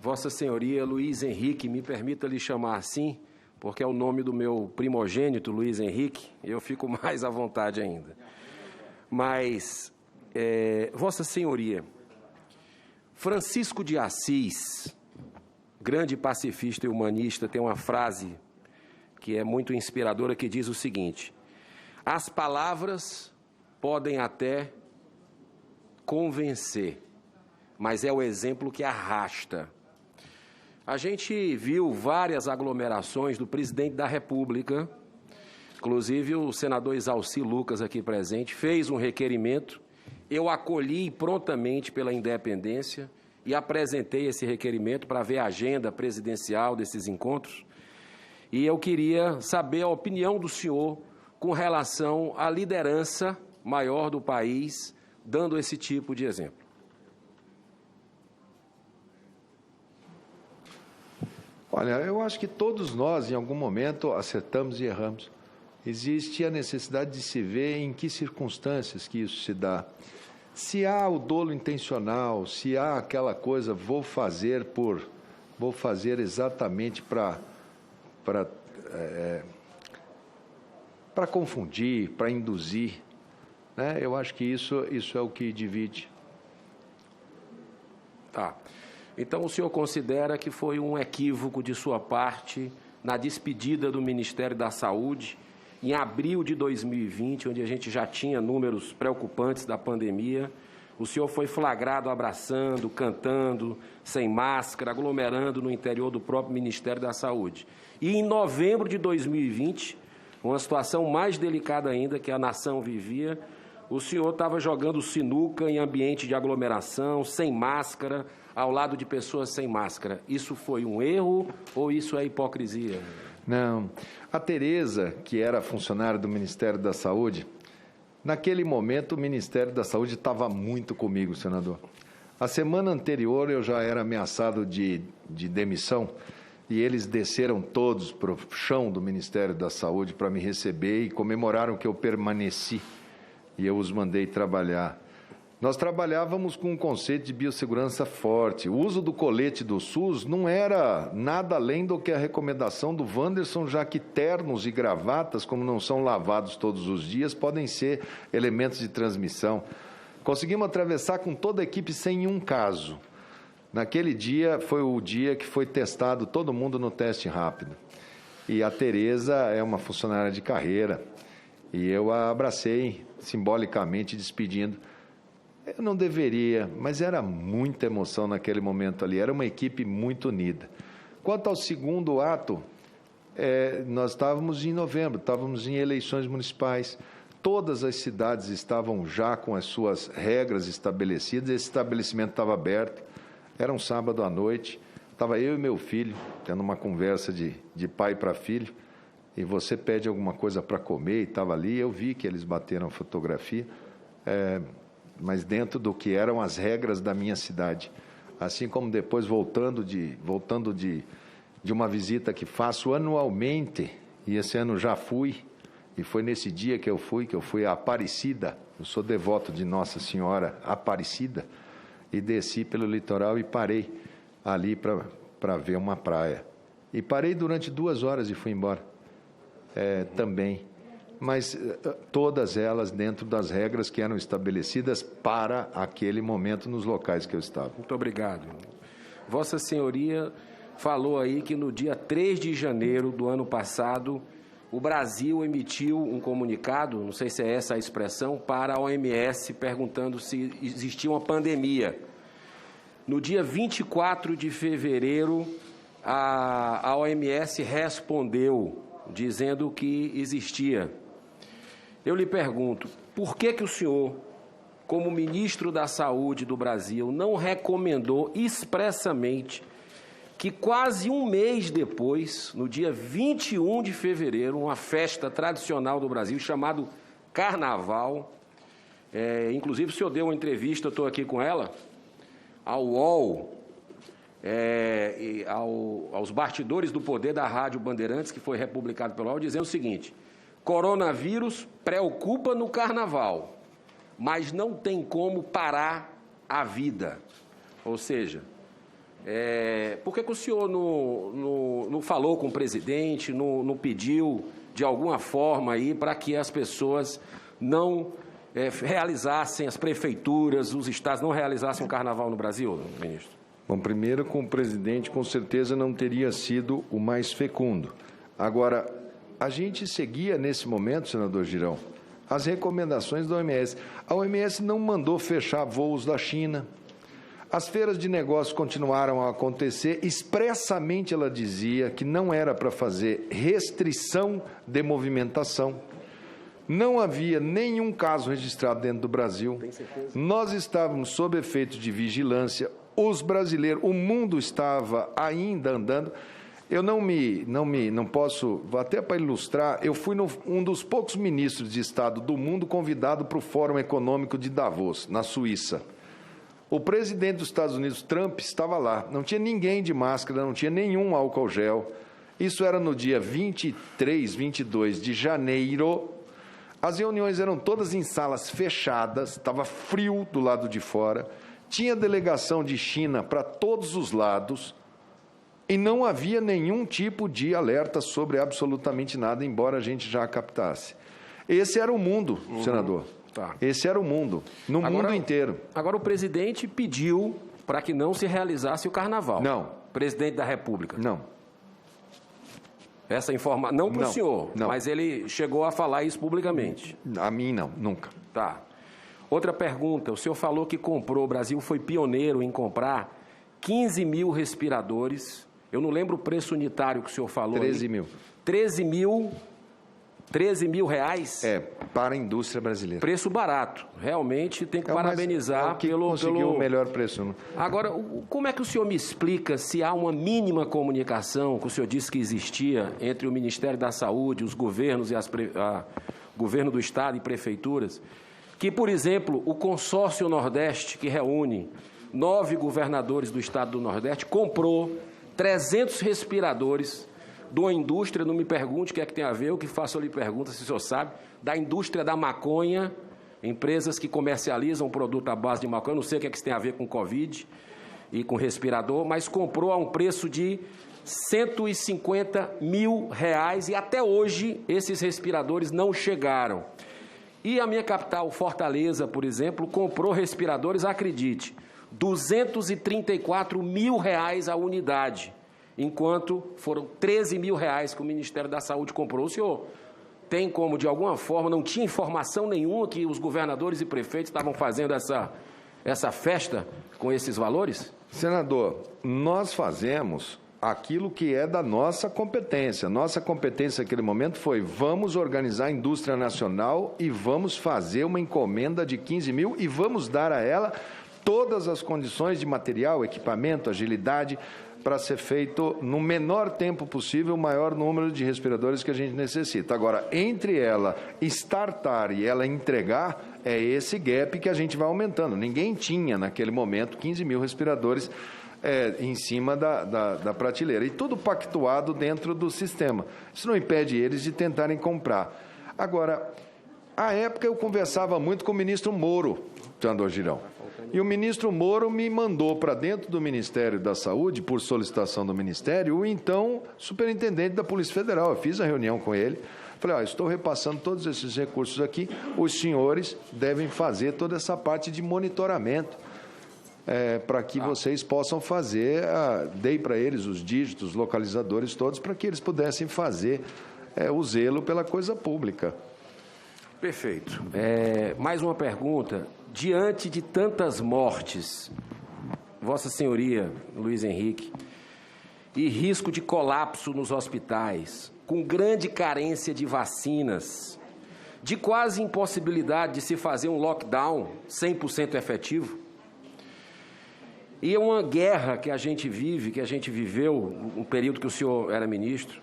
Vossa Senhoria Luiz Henrique, me permita lhe chamar assim, porque é o nome do meu primogênito, Luiz Henrique, e eu fico mais à vontade ainda. Mas, Vossa Senhoria, Francisco de Assis, grande pacifista e humanista, tem uma frase que é muito inspiradora, que diz o seguinte: as palavras podem até convencer, mas é o exemplo que arrasta. A gente viu várias aglomerações do presidente da República, inclusive o senador Exalci Lucas, aqui presente, fez um requerimento. Eu acolhi prontamente pela Independência e apresentei esse requerimento para ver a agenda presidencial desses encontros. E eu queria saber a opinião do senhor com relação à liderança maior do país, dando esse tipo de exemplo. Olha, eu acho que todos nós, em algum momento, acertamos e erramos. Existe a necessidade de se ver em que circunstâncias que isso se dá. Se há o dolo intencional, se há aquela coisa, vou fazer exatamente para confundir, para induzir, né? Eu acho que isso é o que divide. Tá. Então, o senhor considera que foi um equívoco de sua parte na despedida do Ministério da Saúde, em abril de 2020, onde a gente já tinha números preocupantes da pandemia. O senhor foi flagrado abraçando, cantando, sem máscara, aglomerando no interior do próprio Ministério da Saúde. E em novembro de 2020, uma situação mais delicada ainda que a nação vivia, o senhor estava jogando sinuca em ambiente de aglomeração, sem máscara, ao lado de pessoas sem máscara. Isso foi um erro ou isso é hipocrisia? Não. A Tereza, que era funcionária do Ministério da Saúde, naquele momento o Ministério da Saúde estava muito comigo, senador. A semana anterior eu já era ameaçado de demissão e eles desceram todos para o chão do Ministério da Saúde para me receber e comemoraram que eu permaneci e eu os mandei trabalhar. Nós trabalhávamos com um conceito de biossegurança forte. O uso do colete do SUS não era nada além do que a recomendação do Wanderson, já que ternos e gravatas, como não são lavados todos os dias, podem ser elementos de transmissão. Conseguimos atravessar com toda a equipe sem um caso. Naquele dia foi o dia que foi testado todo mundo no teste rápido. E a Tereza é uma funcionária de carreira. E eu a abracei simbolicamente, despedindo. Eu não deveria, mas era muita emoção naquele momento ali. Era uma equipe muito unida. Quanto ao segundo ato, nós estávamos em novembro, estávamos em eleições municipais. Todas as cidades estavam já com as suas regras estabelecidas. Esse estabelecimento estava aberto. Era um sábado à noite. Estava eu e meu filho tendo uma conversa de pai para filho. E você pede alguma coisa para comer e estava ali. Eu vi que eles bateram fotografia. Mas dentro do que eram as regras da minha cidade. Assim como depois, voltando de uma visita que faço anualmente, e esse ano já fui, e foi nesse dia que eu fui a Aparecida, eu sou devoto de Nossa Senhora Aparecida, e desci pelo litoral e parei ali para ver uma praia. E parei durante 2 horas e fui embora também. Mas todas elas dentro das regras que eram estabelecidas para aquele momento nos locais que eu estava. Muito obrigado. Vossa Senhoria falou aí que no dia 3 de janeiro do ano passado, o Brasil emitiu um comunicado, não sei se é essa a expressão, para a OMS, perguntando se existia uma pandemia. No dia 24 de fevereiro, a OMS respondeu, dizendo que existia. Eu lhe pergunto, por que o senhor, como ministro da Saúde do Brasil, não recomendou expressamente que quase um mês depois, no dia 21 de fevereiro, uma festa tradicional do Brasil, chamado Carnaval, inclusive o senhor deu uma entrevista, eu estou aqui com ela, ao UOL, e aos bastidores do poder da Rádio Bandeirantes, que foi republicado pelo UOL, dizendo o seguinte: coronavírus preocupa no Carnaval, mas não tem como parar a vida. Ou seja, Por que o senhor não falou com o presidente, não pediu de alguma forma aí para que as pessoas não realizassem, as prefeituras, os estados não realizassem o carnaval no Brasil, ministro? Bom, primeiro, com o presidente, com certeza não teria sido o mais fecundo. Agora, a gente seguia nesse momento, senador Girão, as recomendações da OMS. A OMS não mandou fechar voos da China. As feiras de negócios continuaram a acontecer. Expressamente ela dizia que não era para fazer restrição de movimentação. Não havia nenhum caso registrado dentro do Brasil. Tem certeza? Nós estávamos sob efeito de vigilância. Os brasileiros, o mundo estava ainda andando. Eu não posso, até para ilustrar, eu fui um dos poucos ministros de Estado do mundo convidado para o Fórum Econômico de Davos, na Suíça. O presidente dos Estados Unidos, Trump, estava lá. Não tinha ninguém de máscara, não tinha nenhum álcool gel. Isso era no dia 23, 22 de janeiro. As reuniões eram todas em salas fechadas, estava frio do lado de fora. Tinha delegação de China para todos os lados. E não havia nenhum tipo de alerta sobre absolutamente nada, embora a gente já captasse. Esse era o mundo, senador. Tá. Esse era o mundo, no mundo inteiro. Agora, o presidente pediu para que não se realizasse o carnaval. Não. Presidente da República. Não. Essa informação, não para o senhor, não. mas ele chegou a falar isso publicamente. A mim, não, nunca. Tá. Outra pergunta, o senhor falou que comprou, o Brasil foi pioneiro em comprar 15 mil respiradores. Eu não lembro o preço unitário que o senhor falou. 13 mil. 13 mil reais? Para a indústria brasileira. Preço barato. Realmente tem que parabenizar pelo... conseguiu o melhor preço. Né? Agora, como é que o senhor me explica se há uma mínima comunicação, que o senhor disse que existia, entre o Ministério da Saúde, os governos e governo do Estado e prefeituras, que, por exemplo, o Consórcio Nordeste, que reúne 9 governadores do Estado do Nordeste, comprou 300 respiradores de uma indústria, não me pergunte o que é que tem a ver, o que faço eu lhe pergunto, se o senhor sabe, da indústria da maconha, empresas que comercializam produto à base de maconha, não sei o que é que isso tem a ver com Covid e com respirador, mas comprou a um preço de 150 mil reais e até hoje esses respiradores não chegaram. E a minha capital, Fortaleza, por exemplo, comprou respiradores, acredite, 234 mil reais a unidade, enquanto foram 13 mil reais que o Ministério da Saúde comprou. O senhor tem como, de alguma forma, não tinha informação nenhuma que os governadores e prefeitos estavam fazendo essa festa com esses valores? Senador, nós fazemos aquilo que é da nossa competência. Nossa competência naquele momento foi: vamos organizar a indústria nacional e vamos fazer uma encomenda de 15 mil e vamos dar a ela todas as condições de material, equipamento, agilidade, para ser feito no menor tempo possível o maior número de respiradores que a gente necessita. Agora, entre ela startar e ela entregar, é esse gap que a gente vai aumentando. Ninguém tinha, naquele momento, 15 mil respiradores em cima da prateleira. E tudo pactuado dentro do sistema. Isso não impede eles de tentarem comprar. Agora, à época eu conversava muito com o ministro Moro, senador Girão. E o ministro Moro me mandou para dentro do Ministério da Saúde, por solicitação do Ministério, o então superintendente da Polícia Federal. Eu fiz a reunião com ele. Falei, estou repassando todos esses recursos aqui, os senhores devem fazer toda essa parte de monitoramento para que vocês possam fazer, dei para eles os dígitos, localizadores todos, para que eles pudessem fazer o zelo pela coisa pública. Perfeito. Mais uma pergunta. Diante de tantas mortes, Vossa Senhoria, Luiz Henrique, e risco de colapso nos hospitais, com grande carência de vacinas, de quase impossibilidade de se fazer um lockdown 100% efetivo, e é uma guerra que a gente vive, que a gente viveu no período que o senhor era ministro,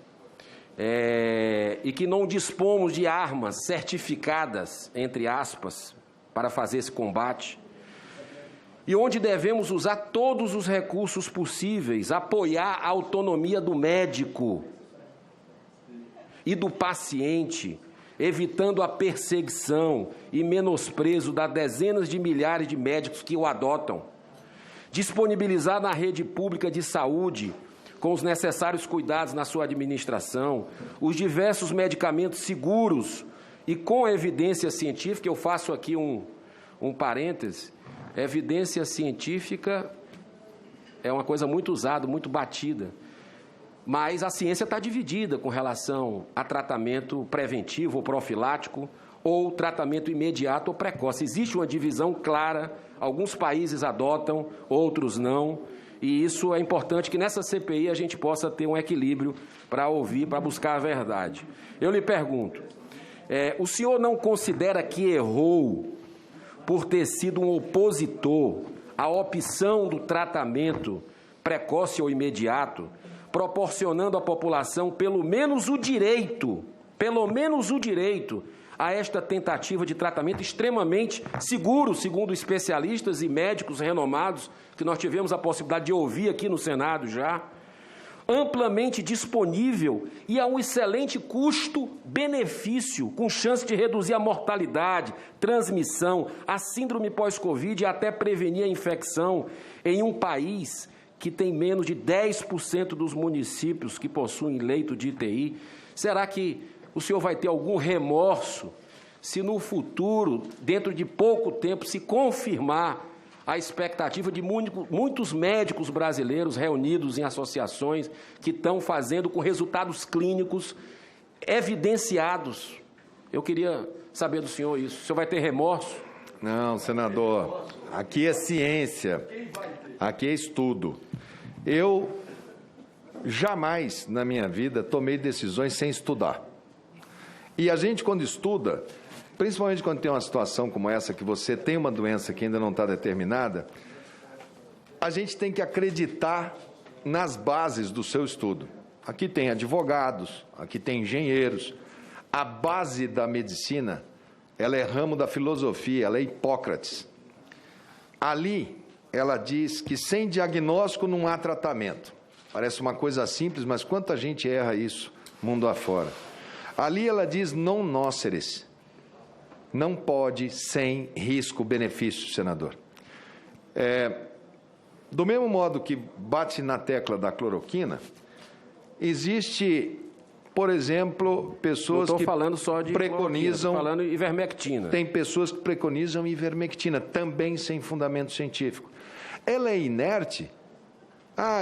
e que não dispomos de armas certificadas, entre aspas, para fazer esse combate, e onde devemos usar todos os recursos possíveis, apoiar a autonomia do médico e do paciente, evitando a perseguição e menosprezo das dezenas de milhares de médicos que o adotam. disponibilizar na rede pública de saúde, com os necessários cuidados na sua administração, os diversos medicamentos seguros e com evidência científica. Eu faço aqui um parêntese. Evidência científica é uma coisa muito usada, muito batida, mas a ciência está dividida com relação a tratamento preventivo ou profilático ou tratamento imediato ou precoce. Existe uma divisão clara, alguns países adotam, outros não, e isso é importante que nessa CPI a gente possa ter um equilíbrio para ouvir, para buscar a verdade. Eu lhe pergunto, o senhor não considera que errou por ter sido um opositor à opção do tratamento precoce ou imediato, proporcionando à população pelo menos o direito a esta tentativa de tratamento extremamente seguro, segundo especialistas e médicos renomados, que nós tivemos a possibilidade de ouvir aqui no Senado já, amplamente disponível e a um excelente custo-benefício, com chance de reduzir a mortalidade, transmissão, a síndrome pós-Covid e até prevenir a infecção em um país que tem menos de 10% dos municípios que possuem leito de UTI. Será que o senhor vai ter algum remorso se no futuro, dentro de pouco tempo, se confirmar a expectativa de muitos médicos brasileiros reunidos em associações que estão fazendo com resultados clínicos evidenciados? Eu queria saber do senhor isso. O senhor vai ter remorso? Não, senador, aqui é ciência, aqui é estudo. Eu jamais na minha vida tomei decisões sem estudar. E a gente, quando estuda, principalmente quando tem uma situação como essa, que você tem uma doença que ainda não está determinada, a gente tem que acreditar nas bases do seu estudo. Aqui tem advogados, aqui tem engenheiros. A base da medicina, ela é ramo da filosofia, ela é Hipócrates. Ali, ela diz que sem diagnóstico não há tratamento. Parece uma coisa simples, mas quanta gente erra isso mundo afora. Ali ela diz non nocere. Não pode sem risco-benefício, senador. Do mesmo modo que bate na tecla da cloroquina, existe, por exemplo, pessoas que falando só de preconizam... Estou falando ivermectina. Tem pessoas que preconizam ivermectina, também sem fundamento científico. Ela é inerte.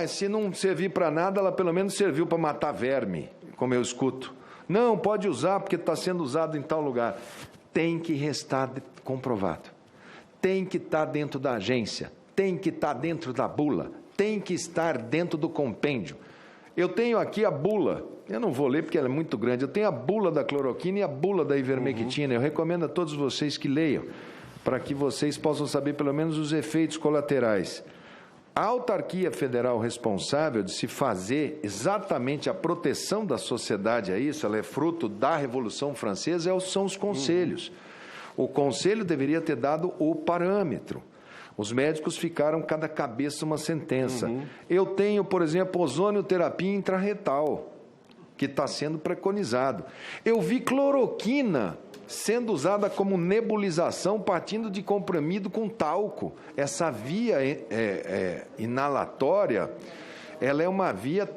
Se não servir para nada, ela pelo menos serviu para matar verme, como eu escuto. Não, pode usar porque está sendo usado em tal lugar. Tem que restar comprovado. Tem que estar dentro da agência. Tem que estar dentro da bula. Tem que estar dentro do compêndio. Eu tenho aqui a bula. Eu não vou ler porque ela é muito grande. Eu tenho a bula da cloroquina e a bula da ivermectina. Eu recomendo a todos vocês que leiam, para que vocês possam saber pelo menos os efeitos colaterais. A autarquia federal responsável de se fazer exatamente a proteção da sociedade a isso, ela é fruto da Revolução Francesa, são os conselhos. O conselho deveria ter dado o parâmetro. Os médicos ficaram cada cabeça uma sentença. Eu tenho, por exemplo, ozonioterapia intrarretal, que está sendo preconizado. Eu vi cloroquina sendo usada como nebulização partindo de comprimido com talco. Essa via inalatória, ela é uma via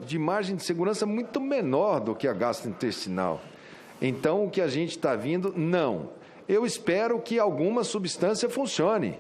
de margem de segurança muito menor do que a gastrointestinal. Então, o que a gente está vindo, não. Eu espero que alguma substância funcione.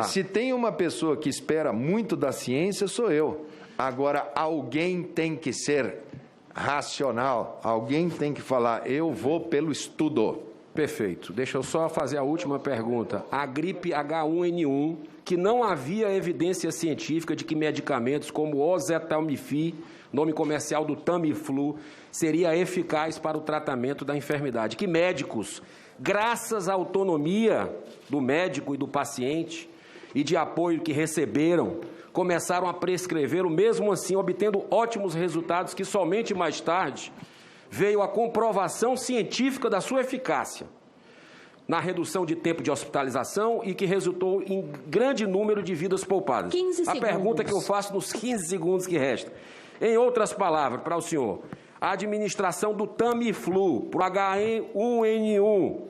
Se tem uma pessoa que espera muito da ciência, sou eu. Agora, alguém tem que ser racional, alguém tem que falar, eu vou pelo estudo. Perfeito. Deixa eu só fazer a última pergunta. A gripe H1N1, que não havia evidência científica de que medicamentos como oseltamivir, nome comercial do Tamiflu, seria eficaz para o tratamento da enfermidade. Que médicos, graças à autonomia do médico e do paciente e de apoio que receberam, começaram a prescrever, mesmo assim obtendo ótimos resultados, que somente mais tarde veio a comprovação científica da sua eficácia na redução de tempo de hospitalização e que resultou em grande número de vidas poupadas. 15 segundos. A pergunta que eu faço nos 15 segundos que restam, em outras palavras, para o senhor, a administração do Tamiflu para o H1N1,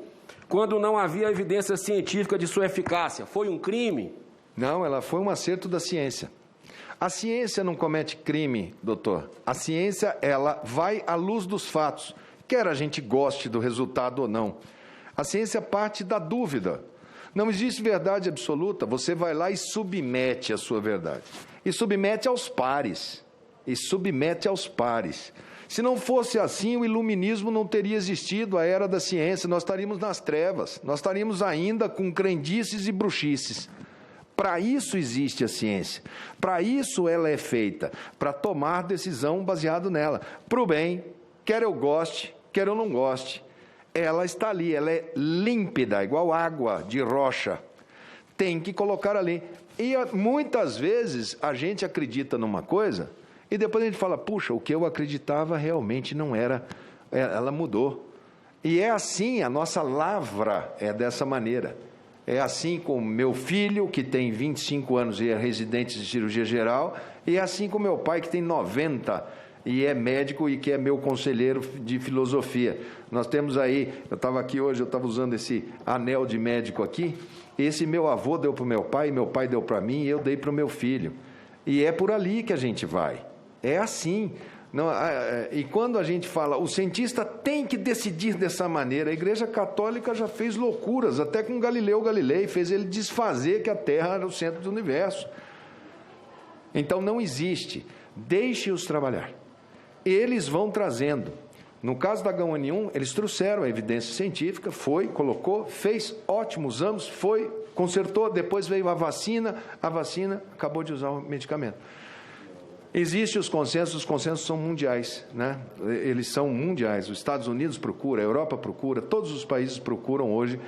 quando não havia evidência científica de sua eficácia, foi um crime? Não, ela foi um acerto da ciência. A ciência não comete crime, doutor. A ciência, ela vai à luz dos fatos, quer a gente goste do resultado ou não. A ciência parte da dúvida. Não existe verdade absoluta, você vai lá e submete a sua verdade. E submete aos pares. Se não fosse assim, o iluminismo não teria existido, a era da ciência, nós estaríamos nas trevas, nós estaríamos ainda com crendices e bruxices. Para isso existe a ciência, para isso ela é feita, para tomar decisão baseado nela. Para o bem, quer eu goste, quer eu não goste, ela está ali, ela é límpida, igual água de rocha, tem que colocar ali. E muitas vezes a gente acredita numa coisa e depois a gente fala, puxa, o que eu acreditava realmente não era, ela mudou. E é assim, a nossa lavra é dessa maneira. É assim com meu filho, que tem 25 anos e é residente de cirurgia geral, e é assim com meu pai, que tem 90 e é médico e que é meu conselheiro de filosofia. Nós temos aí, eu estava aqui hoje, eu estava usando esse anel de médico aqui, esse meu avô deu para o meu pai deu para mim, e eu dei para o meu filho. E é por ali que a gente vai. É assim. Não, e quando a gente fala, o cientista tem que decidir dessa maneira, a Igreja Católica já fez loucuras, até com Galileu Galilei, fez ele desfazer que a Terra era o centro do universo. Então não existe, deixe-os trabalhar. Eles vão trazendo. No caso da H1N1, eles trouxeram a evidência científica, foi, colocou, fez, ótimo, usamos, foi, consertou, depois veio a vacina acabou de usar o medicamento. Existem os consensos são mundiais, né? Eles são mundiais. Os Estados Unidos procura, a Europa procura, todos os países procuram hoje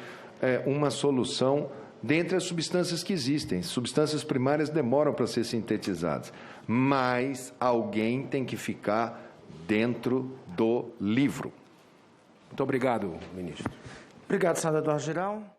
uma solução dentre as substâncias que existem. Substâncias primárias demoram para ser sintetizadas, mas alguém tem que ficar dentro do livro. Muito obrigado, ministro. Obrigado, senador-geral.